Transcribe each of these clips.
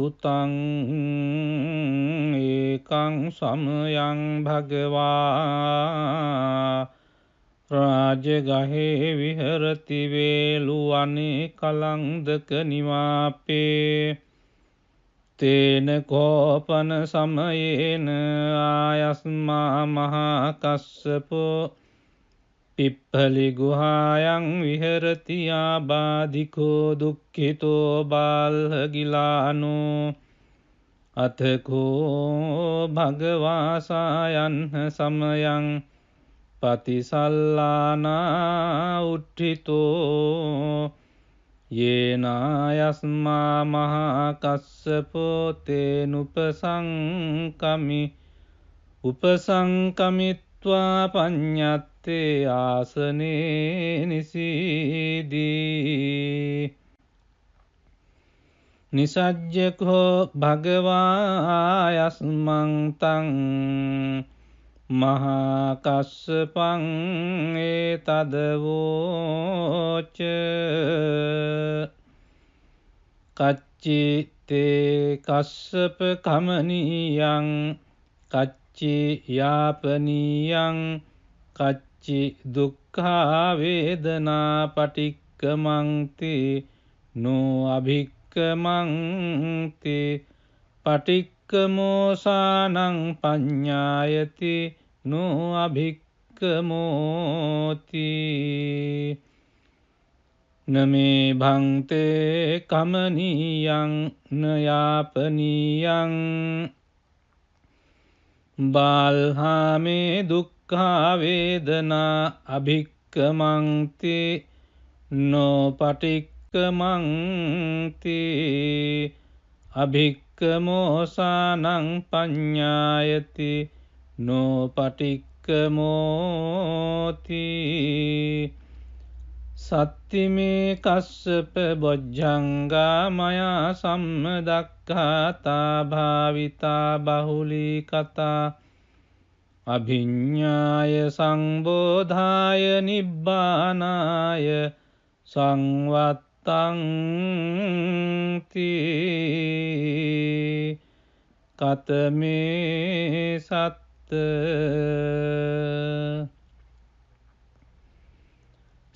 සුතං ඒකං සමයං භගවා රාජගහේ විහරති වේලුවනේ කලංදක නිවාපේ තේන කෝපන සමයේන ආයස්මා මහා කස්සපෝ පිප්පලි ගුහායන් විහරති ආබාධිකෝ දුක්ඛිතෝ බාල්හගිලානෝ අතකෝ භගවාසායන්හ සමයං පතිසල්ලානා උට්ඨිතෝ යේනායස්මා මහා කස්සපෝ තේනුපසංකමි උපසංකමිත්වා පඤ්ඤත්තේ ආසනේ නිසීදී නිසජ්ජකෝ භගවායස්මං තං මහා කස්සපං ඒතදවෝච කච්චි තේ කස්සප කමනීයං කච්චි යාපනීයං කච්චි දුක්ඛා වේදනා පටික්කමන්ති නෝ අභික්කමන්ති පටික්කමෝසානං පඤ්ඤායති නෝ අභික්කමෝති නමේ භන්තේ කමනීයං නයාපනීයං බාල්හාමේ දුක්ඛා වේදනා අභික්කමන්ති නෝ පටික්කමන්ති අභික්කමෝසානං පඤ්ඤායති නෝ පටික්කමෝති සත්තිමේ කස්සප බොජ්ජංගා මයා සම්මදක්ඛාතා භාවිතා බහුලී කතා අභිඤ්ඤාය සංබෝධාය නිබ්බානාය සංවත්තං තී කතමේ සත්ත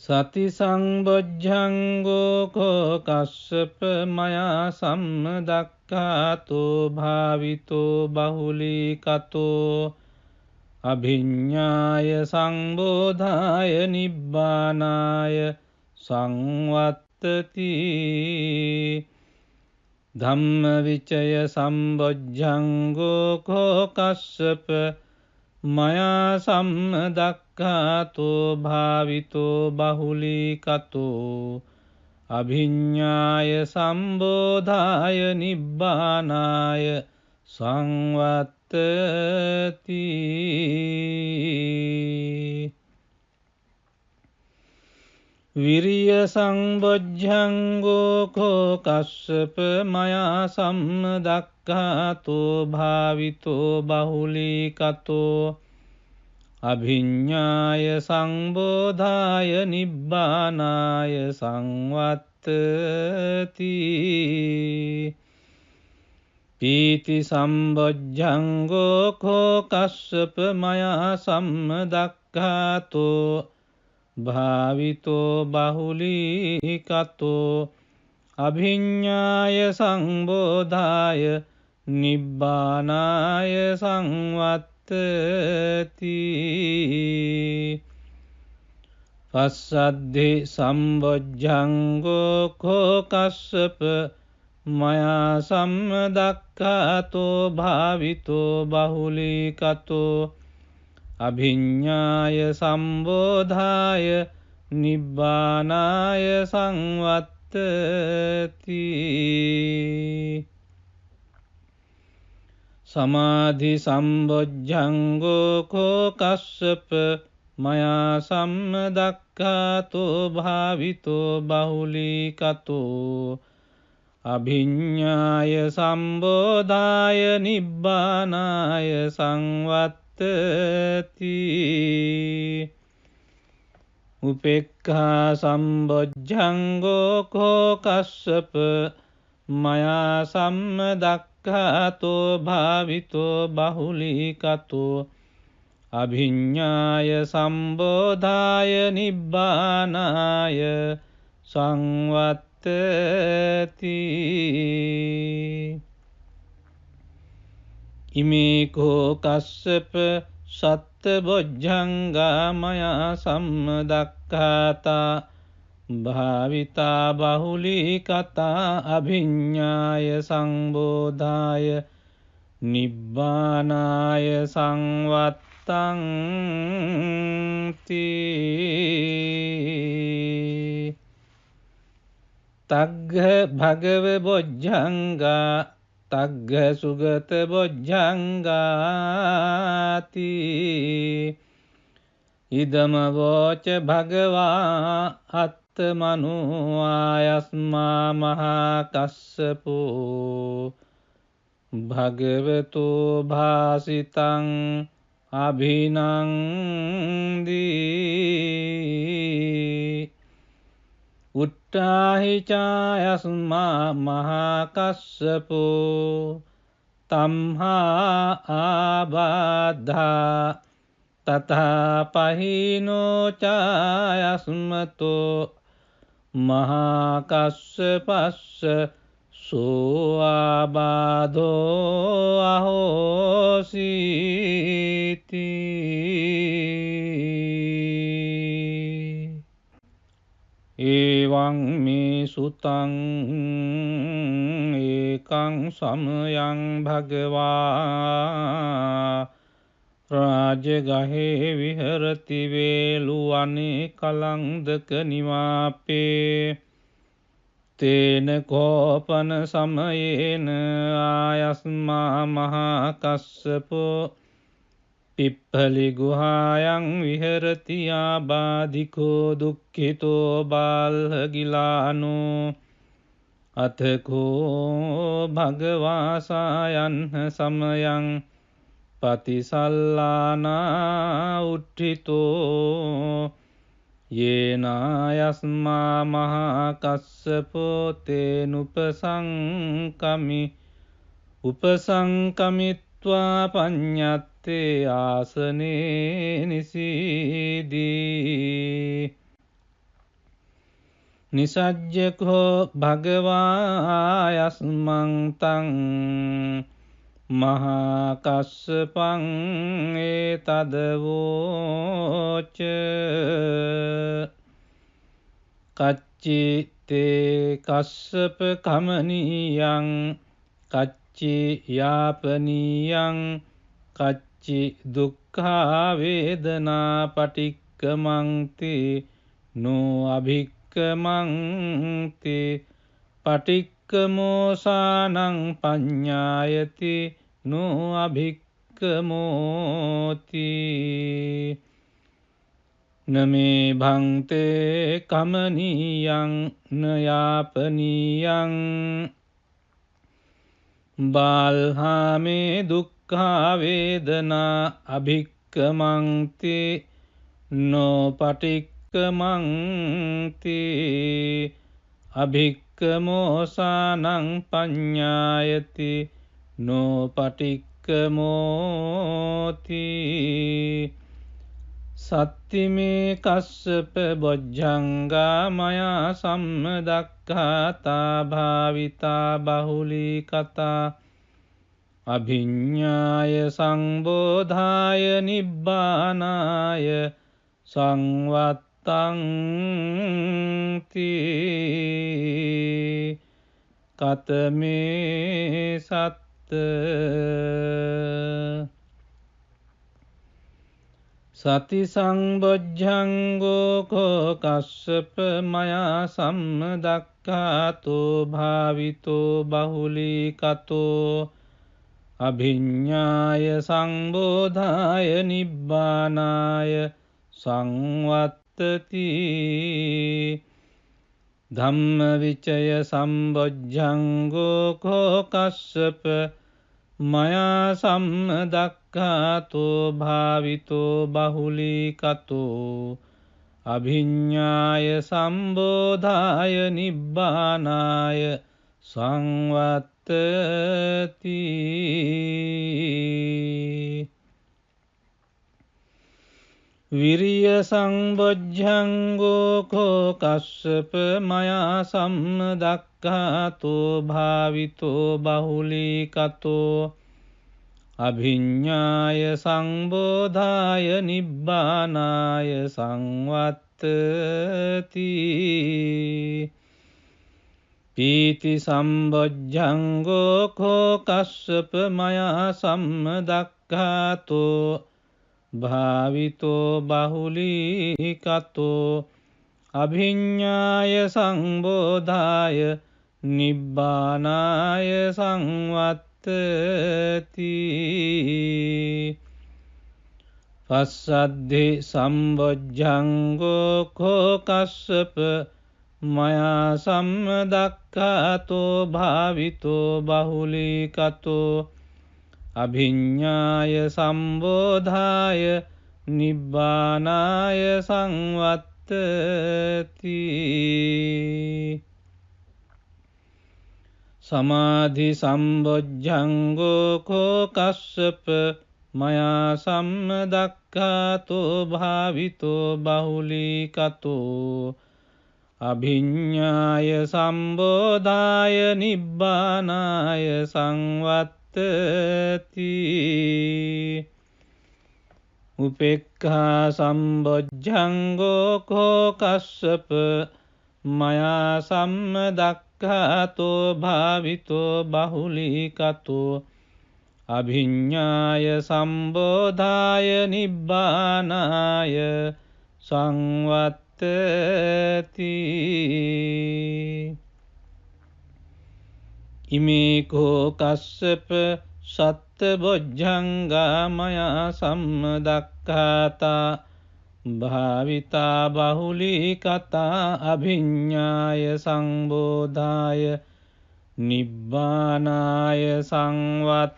සති සංබොජ්ජංගෝ කෝ කස්සප මයා සම්මදක්ඛාතෝ භාවිතෝ බහුලී කතෝ අභිඤ්ඤාය සංබෝධාය නිබ්බානාය සංවත්තති ධම්මවිචය සම්බොජ්ජංගෝ කෝ කස්සප මයා සම්මදක්ඛාතෝ භාවිතෝ බහුලී කතෝ අභිඤ්ඤාය සම්බෝධාය නිබ්බානාය සංවත්තති විරිය සංබොජ්ජංගෝ කෝ කස්සප මයා සම්මදක්ඛාතෝ භාවිතෝ බහුලී කතෝ අභිඤ්ඤාය සංබෝධාය නිබ්බානාය සංවත්තති පීති සම්බොජ්ජංගෝ කෝ කස්සප මයා සම්මදක්ඛාතෝ භාවිතෝ බහුලී කතෝ අභිඤ්ඤාය සංබෝධාය නිබ්බානාය සංවත්තති පස්සද්ධි සම්බොජ්ජංගෝ කෝ කස්සප මයා සම්මදක්ඛාතෝ භාවිතෝ බහුලී කතෝ අභිඤ්ඤාය සම්බෝධාය නිබ්බානාය සංවත්තති සමාධි සම්බොජ්ජංගෝ කෝ කස්සප මයා සම්මදක්ඛාතෝ භාවිතෝ බහුලී කතෝ අභිඤ්ඤාය සම්බෝධාය නිබ්බානාය සංවත්තති උපේක්ඛා සම්බොජ්ජංගෝ කෝ කස්සප මයා සම්මදක්ඛාතෝ භාවිතෝ බහුලීකතෝ අභිඤ්ඤාය සම්බෝධාය නිබ්බානාය සංවත්තති ඉමේකෝ කස්සප සත්බොජ්ජංගා මයා සම්මදක්ඛාතා භාවිතා බහුලීකතා අභිඤ්ඤාය සංබෝධාය නිබ්බානාය සංවත්තං තී තග්ග භගව බොජ්ජංගා තග්ග සුගත බොජ්ජංගාති ඉදම වෝච භගවා අත්තමනු ආයස්මා මහා කස්සපෝ භගවතු භාසිතං අභිනන්දී උට්ටාහි චායස්මා මහා කස්සපෝ තම්හා ආබාධා තථා පහිනෝ චායස්මතෝ මහා කස්සපස්ස සෝ ආබාධෝ අහෝසීති එවං මේ සුතං ඒකං සමයං භගවා රාජගහේ විහරති වේලුවනේ කලංදක නිවාපේ තේන කෝපන සමයේන ආයස්මා මහා කස්සපෝ පිප්පලි ගුහායන් විහරති ආබාධිකෝ දුක්ඛිතෝ බාල්හගිලානෝ අතකෝ භගවාසායන් සමයං පතිසල්ලානා උට්ඨිතෝ යේනායස්මා මහා කස්සපෝ තේනුපසංකමි උපසංකමිත්වා පඤ්ඤත්තේ ආසනේ නිසීදී නිසජ්ජකෝ භගවායස්මං තං මහා කස්සපං ඒතදවෝච කච්චි තේ කස්සප කමනීයං කච්චි යාපනීයං කච්චි දුක්ඛා වේදනා පටික්කමන්ති නෝ අභික්කමන්ති පටික්කමෝසානං පඤ්ඤායති නෝ අභික්කමෝති නමේ භන්තේ කමනීයං නයාපනීයං බාල්හාමේ දුක්ඛා වේදනා අභික්කමන්ති නෝ පටික්කමන්ති අභික්කමෝසානං පඤ්ඤායති නෝ පටික්කමෝති සත්තිමේ කස්සප බොජ්ජංගා මයා සම්මදක්ඛාතා භාවිතා බහුලීකතා අභිඤ්ඤාය සංබෝධාය නිබ්බානාය සංවත්තං තී කතමේ සත්ත සති සංබොජ්ජංගෝ කෝ කස්සප මයා සම්මදක්ඛාතෝ භාවිතෝ බහුලීකතෝ අභිඤ්ඤාය සංබෝධාය නිබ්බානාය සංවත්තති ධම්මවිචය සම්බොජ්ජංගෝ කෝ කස්සප මයා සම්මදක්ඛාතෝ භාවිතෝ බහුලීකතෝ අභිඤ්ඤාය සම්බෝධාය නිබ්බානාය සංවත්තති. විරිය සංබොජ්ජංගෝ කෝ කස්සප මයා සම්මදක්ඛාතෝ භාවිතෝ බහුලීකතෝ අභිඤ්ඤාය සංබෝධාය නිබ්බානාය සංවත්තති. පීති සම්බොජ්ජංගෝ කෝ කස්සප මයා සම්මදක්ඛාතෝ භාවිතෝ බහුලීකතෝ අභිඤ්ඤාය සංබෝධාය නිබ්බානාය සංවත්තති. පස්සද්ධි සම්බොජ්ජංගෝ කෝ කස්සප මයා සම්මදක්ඛාතෝ භාවිතෝ බහුලීකතෝ අභිඤ්ඤාය සම්බෝධාය නිබ්බානාය සංවත්තති. සමාධි සම්බොජ්ජංගෝ කෝ කස්සප මයා සම්මදක්ඛාතෝ භාවිතෝ බහුලීකතෝ අභිඤ්ඤාය සම්බෝධාය නිබ්බානාය සංවත්තති. උපේක්ඛා සම්බොජ්ජංගෝ කෝ කස්සප මයා සම්මදක්ඛාතෝ භාවිතෝ බහුලීකතෝ අභිඤ්ඤාය සම්බෝධාය නිබ්බානාය සංවත්තති. ඉමේ කෝ කස්සප සත්ත බොජ්ජංගා මයා සම්මදක්ඛාතා භාවිතා බහුලීකතා අභිඤ්ඤාය සංබෝධාය නිබ්බානාය සංවත්තංති.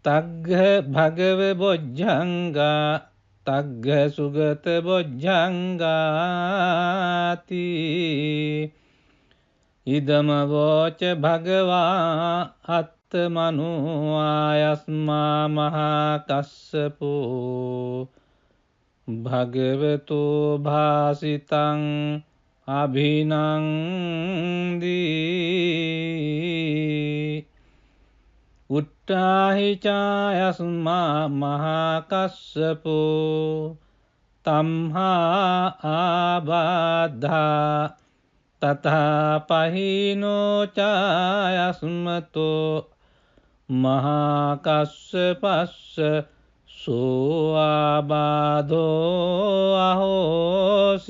තග්ග භගව බොජ්ජංගා තග්ග සුගත බොජ්ජංගාති. ඉදම වෝච භගවා අත්තමනෝ ආයස්මා මහා කස්සපෝ භගවතෝ භාසිතං අභිනන්දී. උට්ඨාහි චායස්මා මහා කස්සපෝ තම්හා ආබාධා තථා පහිනෝ චායස්මතෝ මහා කස්සපස්ස සෝ ආබාධෝ අහෝසීති.